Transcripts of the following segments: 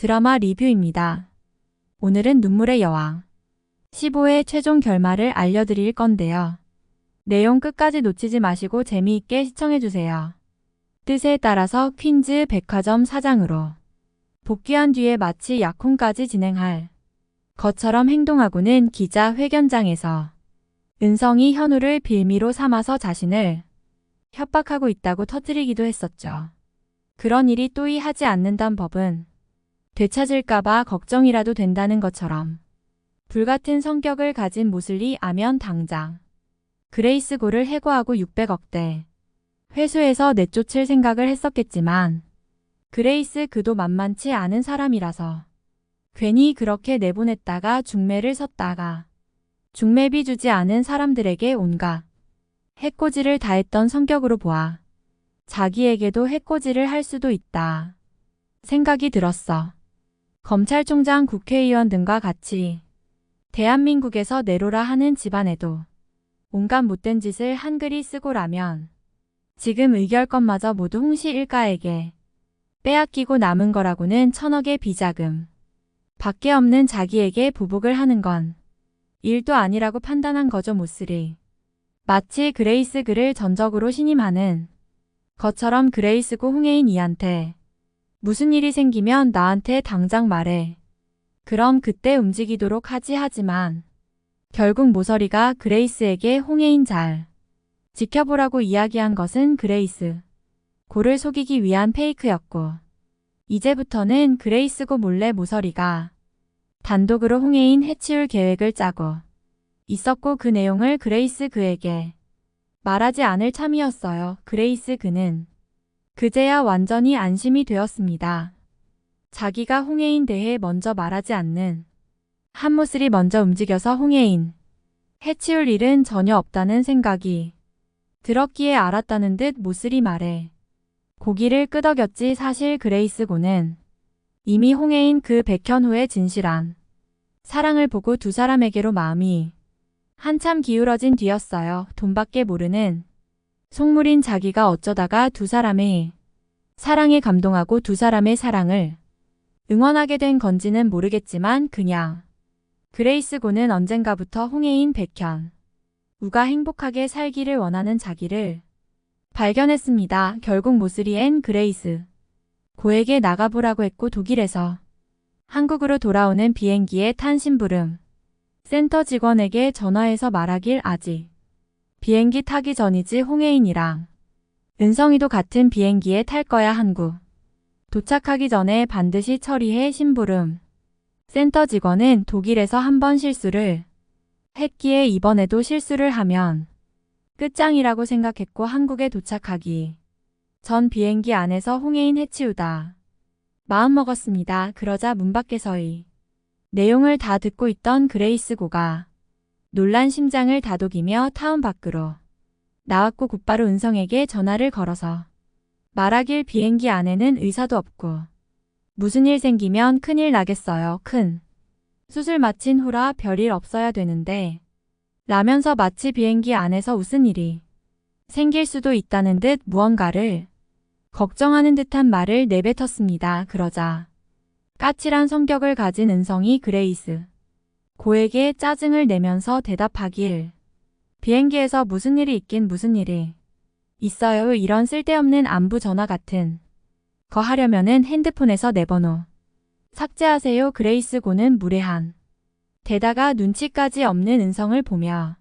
드라마 리뷰입니다. 오늘은 눈물의 여왕 15회 최종 결말을 알려드릴 건데요. 내용 끝까지 놓치지 마시고 재미있게 시청해주세요. 뜻에 따라서 퀸즈 백화점 사장으로 복귀한 뒤에 마치 약혼까지 진행할 것처럼 행동하고는 기자회견장에서 은성이 현우를 빌미로 삼아서 자신을 협박하고 있다고 터뜨리기도 했었죠. 그런 일이 또이 하지 않는단 법은 되찾을까봐 걱정이라도 된다는 것처럼 불같은 성격을 가진 모슬리 아면 당장 그레이스 고를 해고하고 600억대 회수해서 내쫓을 생각을 했었겠지만 그레이스 그도 만만치 않은 사람이라서 괜히 그렇게 내보냈다가 중매를 섰다가 중매비 주지 않은 사람들에게 온갖 해코지를 다했던 성격으로 보아 자기에게도 해코지를 할 수도 있다 생각이 들었어. 검찰총장 국회의원 등과 같이 대한민국에서 내로라 하는 집안에도 온갖 못된 짓을 한글이 쓰고라면 지금 의결권마저 모두 홍씨 일가에게 빼앗기고 남은 거라고는 천억의 비자금 밖에 없는 자기에게 보복을 하는 건 일도 아니라고 판단한 거죠. 모슬이 마치 그레이스 그를 전적으로 신임하는 것처럼 그레이스고 홍혜인 이한테 무슨 일이 생기면 나한테 당장 말해. 그럼 그때 움직이도록 하지 하지만 결국 모서리가 그레이스에게 홍혜인 잘 지켜보라고 이야기한 것은 그레이스 고를 속이기 위한 페이크였고 이제부터는 그레이스고 몰래 모서리가 단독으로 홍혜인 해치울 계획을 짜고 있었고 그 내용을 그레이스 그에게 말하지 않을 참이었어요. 그레이스 그는 그제야 완전히 안심이 되었습니다. 자기가 홍혜인 대해 먼저 말하지 않는 한모슬이 먼저 움직여서 홍혜인 해치울 일은 전혀 없다는 생각이 들었기에 알았다는 듯 모슬이 말해 고기를 끄덕였지. 사실 그레이스 고는 이미 홍혜인 그 백현우의 진실한 사랑을 보고 두 사람에게로 마음이 한참 기울어진 뒤였어요. 돈밖에 모르는 속물인 자기가 어쩌다가 두 사람의 사랑에 감동하고 두 사람의 사랑을 응원하게 된 건지는 모르겠지만 그냥 그레이스 고는 언젠가부터 홍혜인 백현 우가 행복하게 살기를 원하는 자기를 발견했습니다. 결국 모슬이엔 그레이스 고에게 나가보라고 했고 독일에서 한국으로 돌아오는 비행기에 탄 심부름 센터 직원에게 전화해서 말하길 아직 비행기 타기 전이지 홍혜인이랑 은성이도 같은 비행기에 탈 거야. 한국 도착하기 전에 반드시 처리해. 심부름 센터 직원은 독일에서 한 번 실수를 했기에 이번에도 실수를 하면 끝장이라고 생각했고 한국에 도착하기 전 비행기 안에서 홍혜인 해치우다 마음먹었습니다. 그러자 문 밖에서의 내용을 다 듣고 있던 그레이스 고가 놀란 심장을 다독이며 타운 밖으로 나왔고 곧바로 은성에게 전화를 걸어서 말하길 비행기 안에는 의사도 없고 무슨 일 생기면 큰일 나겠어요. 큰 수술 마친 후라 별일 없어야 되는데 라면서 마치 비행기 안에서 무슨 일이 생길 수도 있다는 듯 무언가를 걱정하는 듯한 말을 내뱉었습니다. 그러자 까칠한 성격을 가진 은성이 그레이스 고에게 짜증을 내면서 대답하길 비행기에서 무슨 일이 있긴 무슨 일이 있어요. 이런 쓸데없는 안부 전화 같은 거 하려면은 핸드폰에서 내 번호 삭제하세요. 그레이스 고는 무례한 데다가 눈치까지 없는 은성을 보며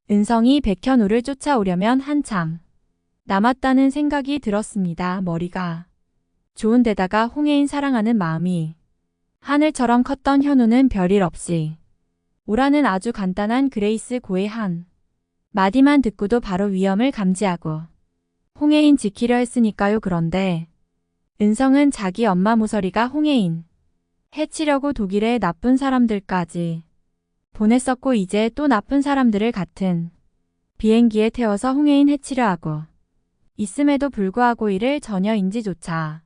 은성이 백현우를 쫓아오려면 한참 남았다는 생각이 들었습니다. 머리가 좋은 데다가 홍혜인 사랑하는 마음이 하늘처럼 컸던 현우는 별일 없이 오라는 아주 간단한 그레이스 고의 한 마디만 듣고도 바로 위험을 감지하고 홍혜인 지키려 했으니까요. 그런데 은성은 자기 엄마 모서리가 홍혜인 해치려고 독일에 나쁜 사람들까지 보냈었고 이제 또 나쁜 사람들을 같은 비행기에 태워서 홍혜인 해치려 하고 있음에도 불구하고 이를 전혀 인지조차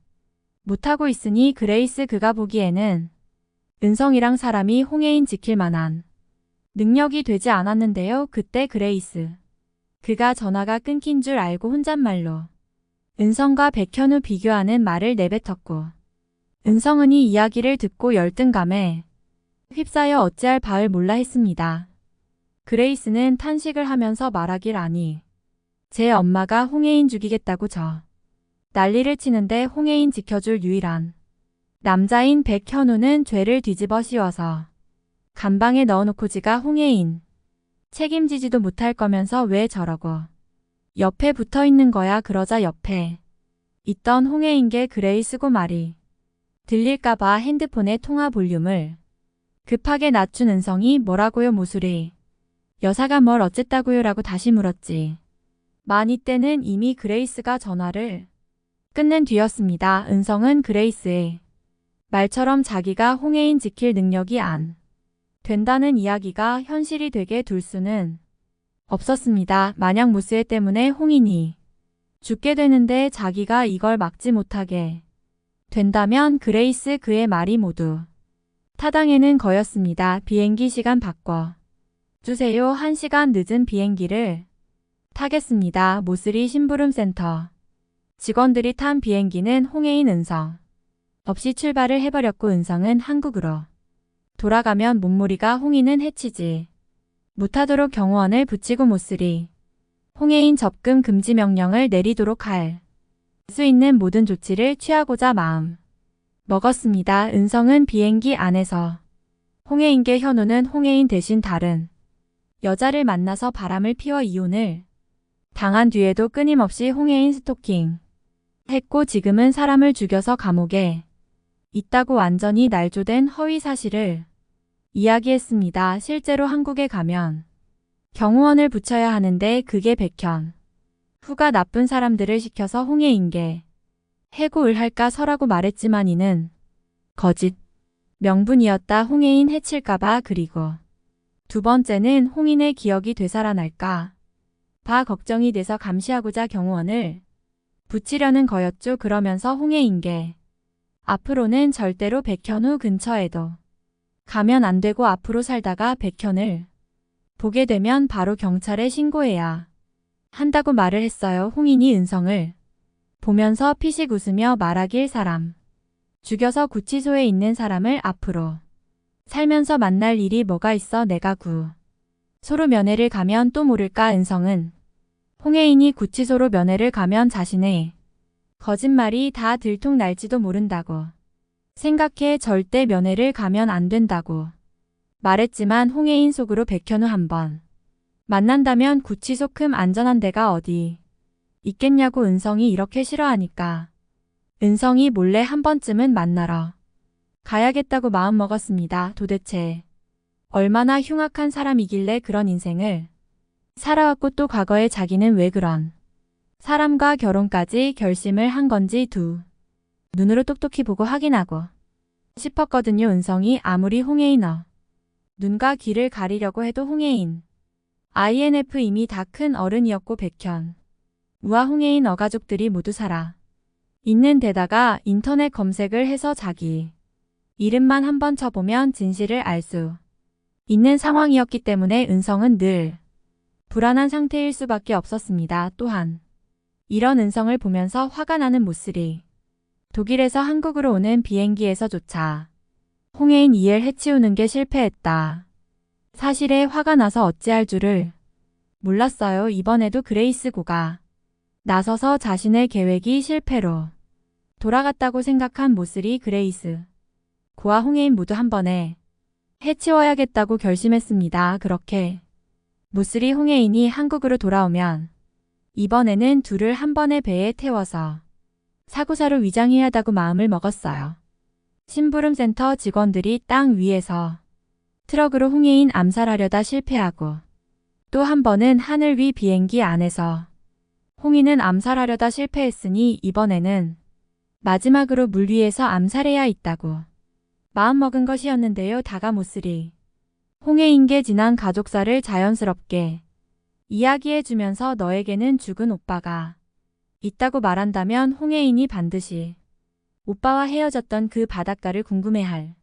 못하고 있으니 그레이스 그가 보기에는 은성이랑 사람이 홍혜인 지킬 만한 능력이 되지 않았는데요. 그때 그레이스 그가 전화가 끊긴 줄 알고 혼잣말로 은성과 백현우 비교하는 말을 내뱉었고 은성은이 이야기를 듣고 열등감에 휩싸여 어찌할 바를 몰라 했습니다. 그레이스는 탄식을 하면서 말하길 아니. 제 엄마가 홍혜인 죽이겠다고 난리를 치는데 홍혜인 지켜줄 유일한 남자인 백현우는 죄를 뒤집어 씌워서 감방에 넣어놓고 지가 홍혜인 책임지지도 못할 거면서 왜 저러고 옆에 붙어있는 거야. 그러자 옆에 있던 홍혜인께 그레이스고 말이 들릴까봐 핸드폰의 통화 볼륨을 급하게 낮춘 은성이 뭐라고요 모술이. 여사가 뭘 어쨌다고요 라고 다시 물었지. 만 이때는 이미 그레이스가 전화를 끝낸 뒤였습니다. 은성은 그레이스의 말처럼 자기가 홍혜인 지킬 능력이 안 된다는 이야기가 현실이 되게 둘 수는 없었습니다. 만약 무스애 때문에 홍인이 죽게 되는데 자기가 이걸 막지 못하게 된다면 그레이스 그의 말이 모두 타당에는 거였습니다. 비행기 시간 바꿔 주세요. 1시간 늦은 비행기를 타겠습니다. 모슬이 심부름센터 직원들이 탄 비행기는 홍혜인 은성 없이 출발을 해버렸고 은성은 한국으로 돌아가면 몸무리가 홍인은 해치지 못하도록 경호원을 붙이고 모슬이 홍혜인 접근 금지 명령을 내리도록 할 수 있는 모든 조치를 취하고자 마음 먹었습니다. 은성은 비행기 안에서 홍혜인께 현우는 홍혜인 대신 다른 여자를 만나서 바람을 피워 이혼을 당한 뒤에도 끊임없이 홍혜인 스토킹 했고 지금은 사람을 죽여서 감옥에 있다고 완전히 날조된 허위 사실을 이야기했습니다. 실제로 한국에 가면 경호원을 붙여야 하는데 그게 백현 후가 나쁜 사람들을 시켜서 홍혜인께 해고를 할까 서라고 말했지만 이는 거짓 명분이었다. 홍혜인 해칠까봐. 그리고 두 번째는 홍인의 기억이 되살아날까 봐 걱정이 돼서 감시하고자 경호원을 붙이려는 거였죠. 그러면서 홍혜인께 앞으로는 절대로 백현우 근처에도 가면 안 되고 앞으로 살다가 백현을 보게 되면 바로 경찰에 신고해야 한다고 말을 했어요. 홍인이 은성을 보면서 피식 웃으며 말하길 사람 죽여서 구치소에 있는 사람을 앞으로 살면서 만날 일이 뭐가 있어. 내가 구소로 면회를 가면 또 모를까. 은성은 홍혜인이 구치소로 면회를 가면 자신의 거짓말이 다 들통날지도 모른다고 생각해 절대 면회를 가면 안 된다고 말했지만 홍혜인 속으로 백현우 한번 만난다면 구치소큼 안전한 데가 어디 있겠냐고. 은성이 이렇게 싫어하니까 은성이 몰래 한 번쯤은 만나러 가야겠다고 마음먹었습니다. 도대체 얼마나 흉악한 사람이길래 그런 인생을 살아왔고 또 과거에 자기는 왜 그런 사람과 결혼까지 결심을 한 건지 두 눈으로 똑똑히 보고 확인하고 싶었거든요. 은성이 아무리 홍혜인어 눈과 귀를 가리려고 해도 홍혜인 INF 이미 다 큰 어른이었고 백현 우와 홍혜인 어가족들이 모두 살아 있는 데다가 인터넷 검색을 해서 자기 이름만 한번 쳐보면 진실을 알 수 있는 상황이었기 때문에 은성은 늘 불안한 상태일 수밖에 없었습니다. 또한 이런 은성을 보면서 화가 나는 모슬이 독일에서 한국으로 오는 비행기에서조차 홍혜인 이해를 해치우는 게 실패했다. 사실에 화가 나서 어찌할 줄을 몰랐어요. 이번에도 그레이스 고가 나서서 자신의 계획이 실패로 돌아갔다고 생각한 모슬이 그레이스 고와 홍혜인 모두 한 번에 해치워야겠다고 결심했습니다. 그렇게 모슬이 홍혜인이 한국으로 돌아오면 이번에는 둘을 한 번에 배에 태워서 사고사로 위장해야 한다고 마음을 먹었어요. 심부름센터 직원들이 땅 위에서 트럭으로 홍혜인 암살하려다 실패하고 또 한 번은 하늘 위 비행기 안에서 홍인은 암살하려다 실패했으니 이번에는 마지막으로 물 위에서 암살해야 있다고 마음먹은 것이었는데요. 다가 모슬이 홍혜인께 지난 가족사를 자연스럽게 이야기해주면서 너에게는 죽은 오빠가 있다고 말한다면 홍혜인이 반드시 오빠와 헤어졌던 그 바닷가를 궁금해할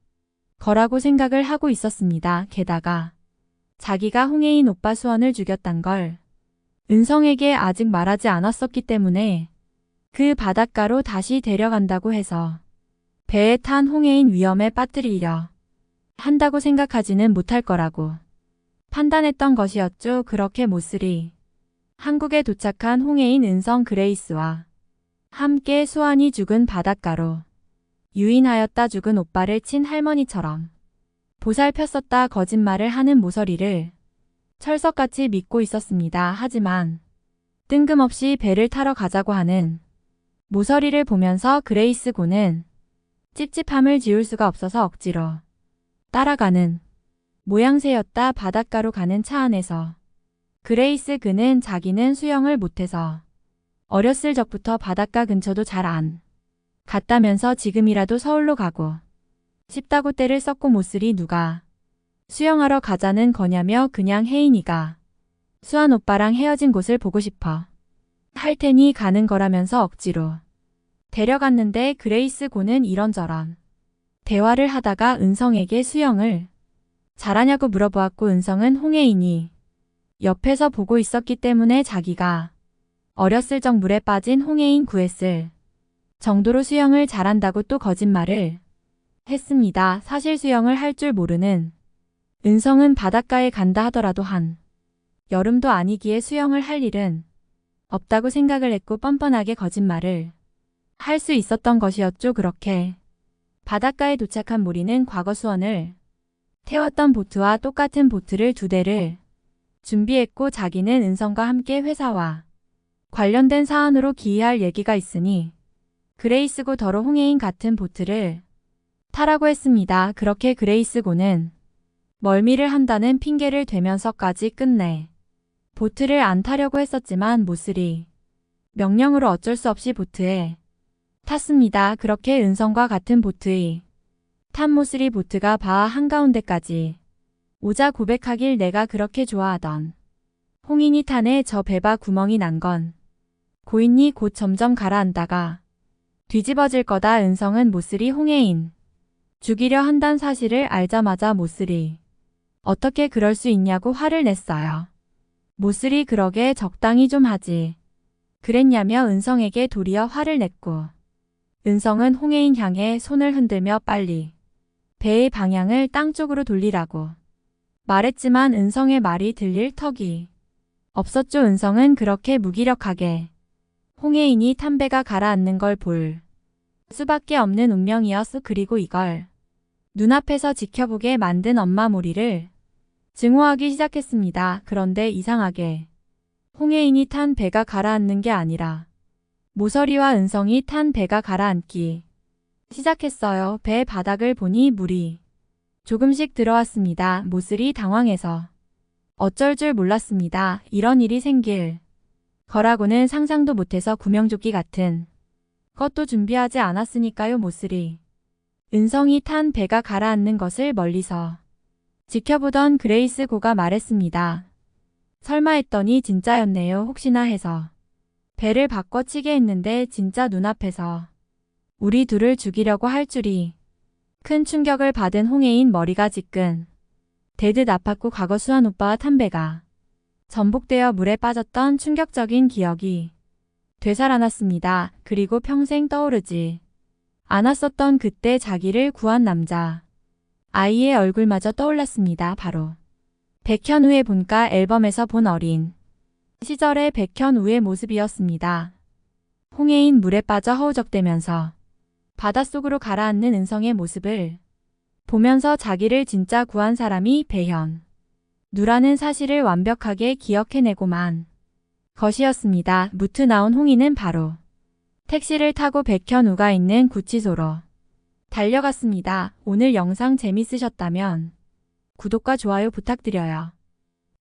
거라고 생각을 하고 있었습니다. 게다가 자기가 홍혜인 오빠 수원을 죽였단 걸 은성에게 아직 말하지 않았었기 때문에 그 바닷가로 다시 데려간다고 해서 배에 탄 홍해인 위험에 빠뜨리려 한다고 생각하지는 못할 거라고 판단했던 것이었죠. 그렇게 모슬이 한국에 도착한 홍해인 은성 그레이스와 함께 수완이 죽은 바닷가로 유인하였다. 죽은 오빠를 친 할머니처럼 보살폈었다. 거짓말을 하는 모서리를 철석같이 믿고 있었습니다. 하지만 뜬금없이 배를 타러 가자고 하는 모서리를 보면서 그레이스 고는 찝찝함을 지울 수가 없어서 억지로 따라가는 모양새였다. 바닷가로 가는 차 안에서 그레이스 그는 자기는 수영을 못해서 어렸을 적부터 바닷가 근처도 잘 안 갔다면서 지금이라도 서울로 가고 싶다고 떼를 썼고 모슬이 누가 수영하러 가자는 거냐며 그냥 혜인이가 수완 오빠랑 헤어진 곳을 보고 싶어 할 테니 가는 거라면서 억지로 데려갔는데 그레이스 고는 이런저런 대화를 하다가 은성에게 수영을 잘하냐고 물어보았고 은성은 홍해인이 옆에서 보고 있었기 때문에 자기가 어렸을 적 물에 빠진 홍해인 구했을 정도로 수영을 잘한다고 또 거짓말을 했습니다. 사실 수영을 할 줄 모르는 은성은 바닷가에 간다 하더라도 한 여름도 아니기에 수영을 할 일은 없다고 생각을 했고 뻔뻔하게 거짓말을 할 수 있었던 것이었죠. 그렇게 바닷가에 도착한 모리는 과거 수원을 태웠던 보트와 똑같은 보트를 2대를 준비했고 자기는 은성과 함께 회사와 관련된 사안으로 기이할 얘기가 있으니 그레이스고 더러 홍해인 같은 보트를 타라고 했습니다. 그렇게 그레이스고는 멀미를 한다는 핑계를 대면서까지 끝내 보트를 안 타려고 했었지만 모슬이 명령으로 어쩔 수 없이 보트에 탔습니다. 그렇게 은성과 같은 보트의 탄 모슬이 보트가 바하 한가운데까지 오자 고백하길 내가 그렇게 좋아하던 홍인이 타네 저 배바 구멍이 난 건 고인이 곧 점점 가라앉다가 뒤집어질 거다. 은성은 모슬이 홍해인 죽이려 한단 사실을 알자마자 모슬이 어떻게 그럴 수 있냐고 화를 냈어요. 모슬이 그러게 적당히 좀 하지 그랬냐며 은성에게 도리어 화를 냈고 은성은 홍해인 향해 손을 흔들며 빨리 배의 방향을 땅 쪽으로 돌리라고 말했지만 은성의 말이 들릴 턱이 없었죠. 은성은 그렇게 무기력하게 홍해인이 탄 배가 가라앉는 걸 볼 수밖에 없는 운명이었어. 그리고 이걸 눈앞에서 지켜보게 만든 엄마 모리를 증오하기 시작했습니다. 그런데 이상하게 홍해인이 탄 배가 가라앉는 게 아니라 모서리와 은성이 탄 배가 가라앉기 시작했어요. 배 바닥을 보니 물이 조금씩 들어왔습니다. 모슬이 당황해서 어쩔 줄 몰랐습니다. 이런 일이 생길 거라고는 상상도 못해서 구명조끼 같은 것도 준비하지 않았으니까요. 모슬이 은성이 탄 배가 가라앉는 것을 멀리서 지켜보던 그레이스 고가 말했습니다. 설마 했더니 진짜였네요. 혹시나 해서 배를 바꿔치게 했는데 진짜 눈앞에서 우리 둘을 죽이려고 할 줄이. 큰 충격을 받은 홍해인 머리가 지끈 대듯 아팠고 과거 수완 오빠와 탄 배가 전복되어 물에 빠졌던 충격적인 기억이 되살아났습니다. 그리고 평생 떠오르지 않았었던 그때 자기를 구한 남자 아이의 얼굴마저 떠올랐습니다. 바로 백현우의 본가 앨범에서 본 어린 시절의 백현우의 모습이었습니다. 홍해인 물에 빠져 허우적대면서 바닷속으로 가라앉는 은성의 모습을 보면서 자기를 진짜 구한 사람이 배현우라는 사실을 완벽하게 기억해내고만 것이었습니다. 무트 나온 홍희는 바로 택시를 타고 백현우가 있는 구치소로 달려갔습니다. 오늘 영상 재밌으셨다면 구독과 좋아요 부탁드려요.